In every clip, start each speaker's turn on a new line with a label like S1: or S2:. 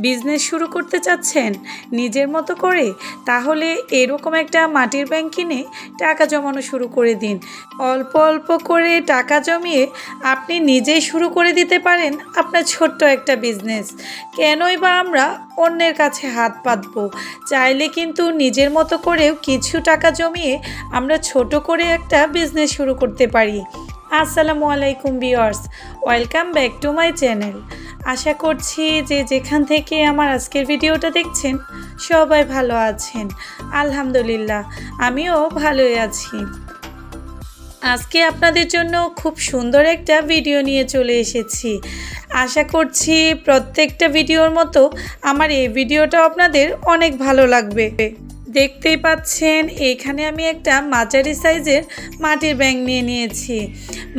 S1: Business শুরু করতে চাচ্ছেন নিজের মতো করে, তাহলে এরকম একটা মাটির ব্যাংক কিনে টাকা জমানো শুরু করে দিন। অল্প অল্প করে টাকা জমিয়ে আপনি নিজেই শুরু করে দিতে পারেন আপনার ছোট্ট একটা বিজনেস। কেনই বা আমরা অন্যের কাছে হাত পাতবো? চাইলে কিন্তু নিজের মতো করেও কিছু টাকা জমিয়ে আমরা ছোট করে একটা বিজনেস শুরু করতে পারি। আসসালামু আলাইকুম viewers, welcome back to my channel. আশা করছি যে যেখান থেকে আমার আজকের ভিডিওটা দেখছেন সবাই ভালো আছেন। আলহামদুলিল্লাহ, আমিও ভালোই আছি। আজকে আপনাদের জন্য খুব সুন্দর একটা ভিডিও নিয়ে চলে এসেছি। আশা করছি প্রত্যেকটা ভিডিওর মতো আমার এই ভিডিওটাও আপনাদের অনেক ভালো লাগবে। দেখতেই পাচ্ছেন এখানে আমি একটা মাঝারি সাইজের মাটির ব্যাংক নিয়ে নিয়েছি।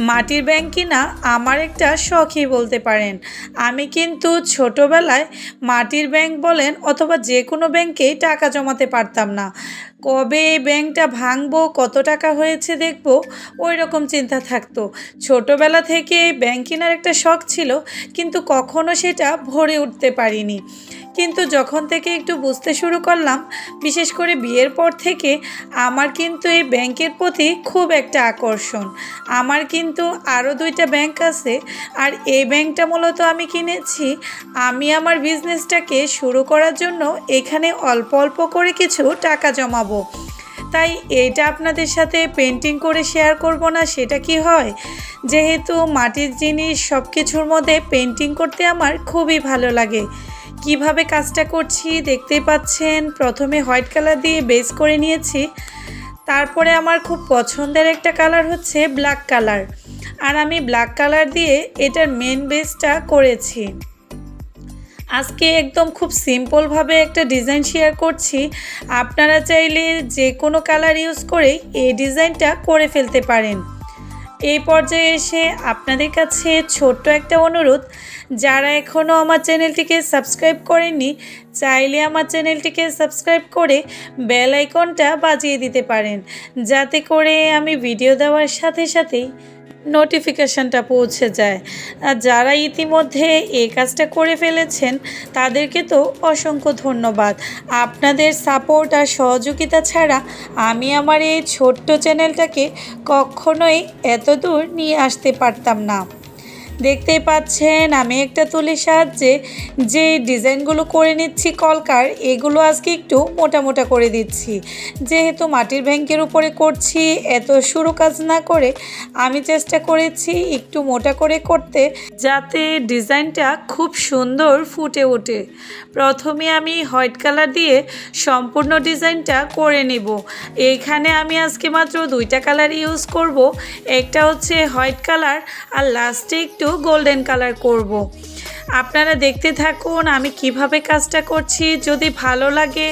S1: মাটির ব্যাংক কিনা আমার একটা শখই বলতে পারেন। আমি কিন্তু ছোটোবেলায় মাটির ব্যাংক বলেন অথবা যে কোনো ব্যাংকেই টাকা জমাতে পারতাম না। কবে এই ব্যাংকটা ভাঙবো, কত টাকা হয়েছে দেখবো, ওই রকম চিন্তা থাকতো। ছোটোবেলা থেকে ব্যাংক কেনার একটা শখ ছিল, কিন্তু কখনো সেটা ভরে উঠতে পারিনি। কিন্তু যখন থেকে একটু বুঝতে শুরু করলাম, বিশেষ করে বিয়ের পর থেকে আমার কিন্তু এই ব্যাংকের প্রতি খুব একটা আকর্ষণ। আমার কিন্তু আরও 2টা ব্যাংক আছে, আর এই ব্যাংকটা মূলত আমি কিনেছি আমি আমার বিজনেসটাকে শুরু করার জন্য এখানে অল্প অল্প করে কিছু টাকা জমাবো। তাই এটা আপনাদের সাথে পেন্টিং করে শেয়ার করব না সেটা কি হয়? যেহেতু মাটির জিনিস সব কিছুর মধ্যে পেন্টিং করতে আমার খুবই ভালো লাগে। কিভাবে কাজটা করছি দেখতেই পাচ্ছেন। প্রথমে হোয়াইট কালার দিয়ে বেস করে নিয়েছি, তারপরে আমার খুব পছন্দের একটা কালার হচ্ছে ব্ল্যাক কালার, আর আমি ব্ল্যাক কালার দিয়ে এটার মেন বেসটা করেছি। আজকে একদম খুব সিম্পলভাবে একটা ডিজাইন শেয়ার করছি। আপনারা চাইলে যে কোনো কালার ইউজ করেই এই ডিজাইনটা করে ফেলতে পারেন। এই পর্যায়ে এসে আপনাদের কাছে ছোট্ট একটা অনুরোধ, যারা এখনও আমার চ্যানেলটিকে সাবস্ক্রাইব করেননি চাইলে আমার চ্যানেলটিকে সাবস্ক্রাইব করে বেল আইকনটা বাজিয়ে দিতে পারেন, যাতে করে আমি ভিডিও দেওয়ার সাথে সাথেই নোটিফিকেশানটা পৌঁছে যায়। আর যারা ইতিমধ্যে এই কাজটা করে ফেলেছেন তাদেরকে তো অসংখ্য ধন্যবাদ। আপনাদের সাপোর্ট আর সহযোগিতা ছাড়া আমি আমার এই ছোট্ট চ্যানেলটাকে কখনোই এত দূর নিয়ে আসতে পারতাম না। দেখতেই পাচ্ছেন আমি একটা তুলির সাহায্যে যে ডিজাইনগুলো করে নিচ্ছি কলকার, এগুলো আজকে একটু মোটা মোটা করে দিচ্ছি। যেহেতু মাটির ব্যাংকের উপরে করছি, এত সরু কাজ না করে আমি চেষ্টা করেছি একটু মোটা করে করতে, যাতে ডিজাইনটা খুব সুন্দর ফুটে ওঠে। প্রথমে আমি হোয়াইট কালার দিয়ে সম্পূর্ণ ডিজাইনটা করে নেব। এইখানে আমি আজকে মাত্র 2টা কালার ইউজ করব। একটা হচ্ছে হোয়াইট কালার, আর লাস্টে একটু গোল্ডেন কালার করব। আপনারা দেখতে থাকুন আমি কিভাবে কাজটা করছি। যদি ভালো লাগে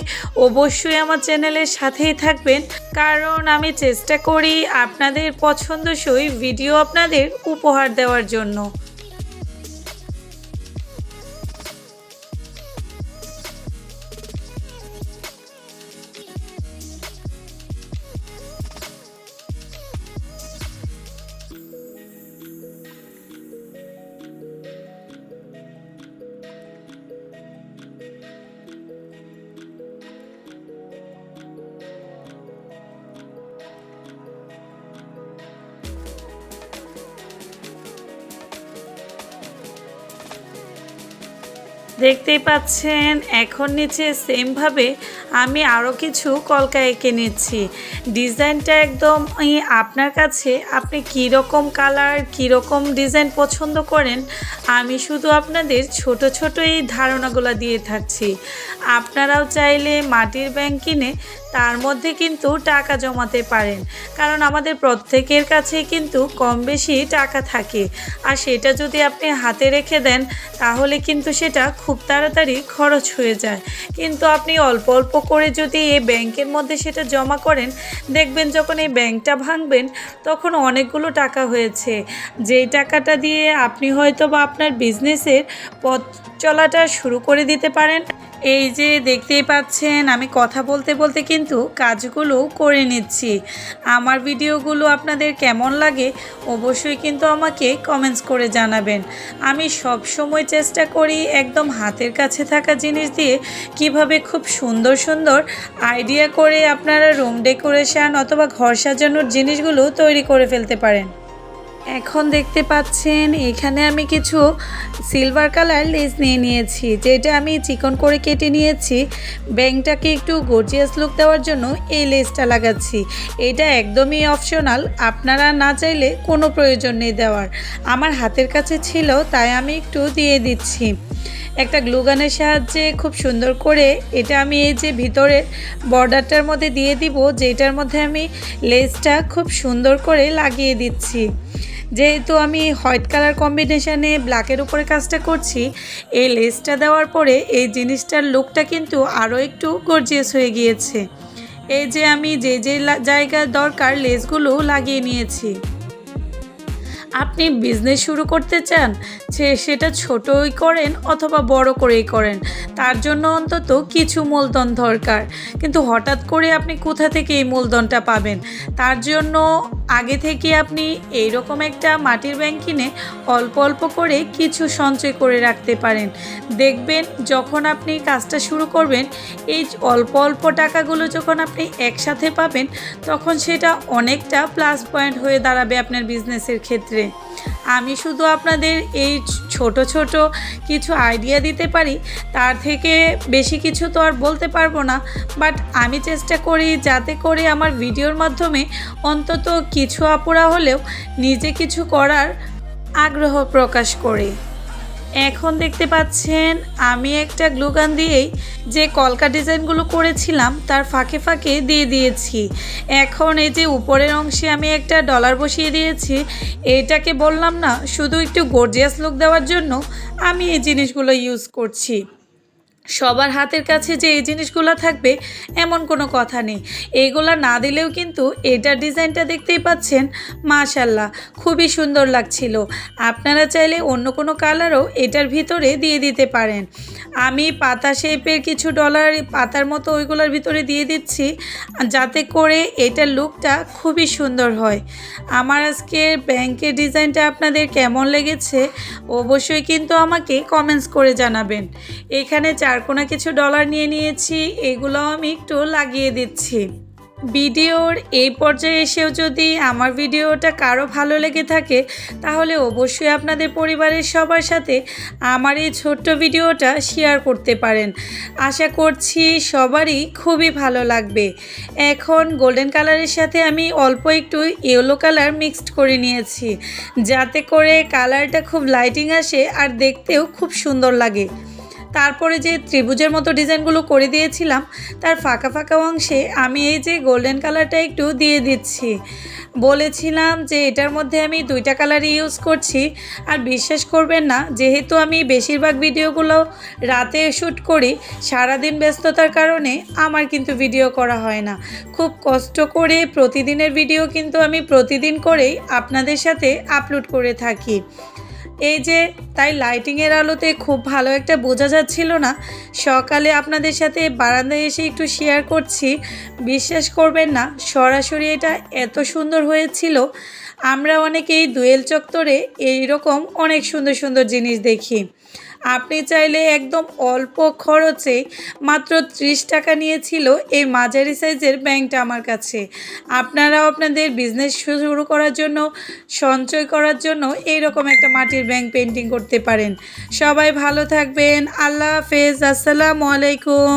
S1: অবশ্যই আমার চ্যানেলের সাথেই থাকবেন, কারণ আমি চেষ্টা করি আপনাদের পছন্দসই ভিডিও আপনাদের উপহার দেওয়ার জন্য। দেখতেই পাচ্ছেন এখন নিচে সেমভাবে আমি আরও কিছু কলকা এঁকে নিচ্ছি। ডিজাইনটা একদম আপনার কাছে, আপনি কীরকম কালার কীরকম ডিজাইন পছন্দ করেন, আমি শুধু আপনাদের ছোট ছোট এই ধারণাগুলো দিয়ে থাকছি। আপনারাও চাইলে মাটির ব্যাংক কিনে তার মধ্যে কিন্তু টাকা জমাতে পারেন, কারণ আমাদের প্রত্যেকের কাছে কিন্তু কম বেশি টাকা থাকে, আর সেটা যদি আপনি হাতে রেখে দেন তাহলে কিন্তু সেটা খুব তাড়াতাড়ি খরচ হয়ে যায়। কিন্তু আপনি অল্প অল্প করে যদি এই ব্যাংকের মধ্যে সেটা জমা করেন, দেখবেন যখন এই ব্যাংকটা ভাঙবেন তখন অনেকগুলো টাকা হয়েছে, যেই টাকাটা দিয়ে আপনি হয়তো বা আপনার বিজনেসের পথ চলাটা শুরু করে দিতে পারেন। এই যে দেখতেই পাচ্ছেন আমি কথা বলতে বলতে কিন্তু কাজগুলো করে নিচ্ছি। আমার ভিডিওগুলো আপনাদের কেমন লাগে অবশ্যই কিন্তু আমাকে কমেন্টস করে জানাবেন। আমি সব সময় চেষ্টা করি একদম হাতের কাছে থাকা জিনিস দিয়ে কিভাবে খুব সুন্দর সুন্দর আইডিয়া করে আপনারা রুম ডেকোরেশন অথবা ঘর সাজানোর জিনিসগুলো তৈরি করে ফেলতে পারেন। এখন দেখতে পাচ্ছেন এখানে আমি কিছু সিলভার কালার লেস নিয়ে নিয়েছি, যেটা আমি চিকন করে কেটে নিয়েছি। ব্যাংকটাকে একটু গর্জিয়াস লুক দেওয়ার জন্য এই লেসটা লাগাচ্ছি। এটা একদমই অপশনাল, আপনারা না চাইলে কোনো প্রয়োজন নেই দেওয়ার। আমার হাতের কাছে ছিল তাই আমি একটু দিয়ে দিচ্ছি। একটা গ্লুগানের সাহায্যে খুব সুন্দর করে এটা আমি এই যে ভিতরের বর্ডারটার মধ্যে দিয়ে দিব, যেটার মধ্যে আমি লেসটা খুব সুন্দর করে লাগিয়ে দিচ্ছি। যেহেতু আমি হোয়াইট কালার কম্বিনেশানে ব্ল্যাকের উপরে কাজটা করছি, এই লেসটা দেওয়ার পরে এই জিনিসটার লুকটা কিন্তু আরও একটু গর্জিয়াস হয়ে গিয়েছে। এই যে আমি যে যে জায়গায় দরকার লেসগুলো লাগিয়ে নিয়েছি। আপনি বিজনেস শুরু করতে চান, সেটা ছোটই করেন অথবা বড় করেই করেন, তার জন্য অন্তত কিছু মূলধন দরকার। কিন্তু হঠাৎ করে আপনি কোথা থেকে এই মূলধনটা পাবেন? তার জন্য আগে থেকে আপনি এইরকম একটা মাটির ব্যাংক কিনে অল্প অল্প করে কিছু সঞ্চয় করে রাখতে পারেন। দেখবেন যখন আপনি কাজটা শুরু করবেন, এই অল্প অল্প টাকাগুলো যখন আপনি একসাথে পাবেন, তখন সেটা অনেকটা প্লাস পয়েন্ট হয়ে দাঁড়াবে আপনার বিজনেসের ক্ষেত্রে। আমি শুধু আপনাদের এই ছোট ছোট কিছু আইডিয়া দিতে পারি, তার থেকে বেশি কিছু তো আর বলতে পারবো না। বাট আমি চেষ্টা করি যাতে করে আমার ভিডিওর মাধ্যমে অন্তত কিছু আপুরা হলেও নিজে কিছু করার আগ্রহ প্রকাশ করে। এখন দেখতে পাচ্ছেন আমি একটা গ্লুগান দিয়েই যে কলকা ডিজাইনগুলো করেছিলাম তার ফাঁকে ফাঁকে দিয়ে দিয়েছি। এখন এই যে উপরের অংশে আমি একটা ডলার বসিয়ে দিয়েছি। এটাকে বললাম না শুধু একটু গর্জিয়াস লুক দেওয়ার জন্য আমি এই জিনিসগুলো ইউজ করছি। সবার হাতের কাছে যে এই জিনিসগুলো থাকবে এমন কোনো কথা নেই। এইগুলা না দিলেও কিন্তু এটার ডিজাইনটা দেখতেই পাচ্ছেন, মাশাল্লাহ খুবই সুন্দর লাগছিল। আপনারা চাইলে অন্য কোনো কালারও এটার ভিতরে দিয়ে দিতে পারেন। আমি পাতা শেপের কিছু ডলার পাতার মতো ওইগুলোর ভিতরে দিয়ে দিচ্ছি, যাতে করে এটার লুকটা খুবই সুন্দর হয়। আমার আজকের ব্যাংকের ডিজাইনটা আপনাদের কেমন লেগেছে অবশ্যই কিন্তু আমাকে কমেন্টস করে জানাবেন। এখানে চারকোনা কিছু ডলার নিয়ে নিয়েছি, এগুলো আমি একটু লাগিয়ে দিচ্ছি। ভিডিওর এই পর্যায়ে এসেও যদি আমার ভিডিওটা কারো ভালো লেগে থাকে, তাহলে অবশ্যই আপনাদের পরিবারের সবার সাথে আমার এই ছোট্ট ভিডিওটা শেয়ার করতে পারেন। আশা করছি সবারই খুবই ভালো লাগবে। এখন গোল্ডেন কালারের সাথে আমি অল্প একটু ইয়েলো কালার মিক্সড করে নিয়েছি, যাতে করে কালারটা খুব লাইটিং আসে আর দেখতেও খুব সুন্দর লাগে। তারপরে যে ত্রিভুজের মতো ডিজাইনগুলো করে দিয়েছিলাম, তার ফাঁকা ফাঁকা অংশে আমি এই যে গোল্ডেন কালারটা একটু দিয়ে দিচ্ছি। বলেছিলাম যে এটার মধ্যে আমি দুইটা কালারই ইউজ করছি। আর বিশ্বাস করবেন না, যেহেতু আমি বেশিরভাগ ভিডিওগুলো রাতে শ্যুট করি, সারাদিন ব্যস্ততার কারণে আমার কিন্তু ভিডিও করা হয় না। খুব কষ্ট করে প্রতিদিনের ভিডিও কিন্তু আমি প্রতিদিন করেই আপনাদের সাথে আপলোড করে থাকি। এই যে তাই লাইটিংয়ের আলোতে খুব ভালো একটা বোঝা যাচ্ছিল না। সকালে আপনাদের সাথে বারান্দায় এসে একটু শেয়ার করছি, বিশ্বাস করবেন না সরাসরি এটা এত সুন্দর হয়েছিল। আমরা অনেকেই দোয়েল চত্বরে এইরকম অনেক সুন্দর সুন্দর জিনিস দেখি। আপনি চাইলে একদম অল্প খরচে মাত্র 30 টাকা নিয়েছিল এই মাঝারি সাইজের ব্যাংকটা আমার কাছে। আপনারাও আপনাদের বিজনেস শুরু করার জন্য, সঞ্চয় করার জন্য এইরকম একটা মাটির ব্যাংক পেন্টিং করতে পারেন। সবাই ভালো থাকবেন। আল্লাহ হাফেজ। আসসালামু আলাইকুম।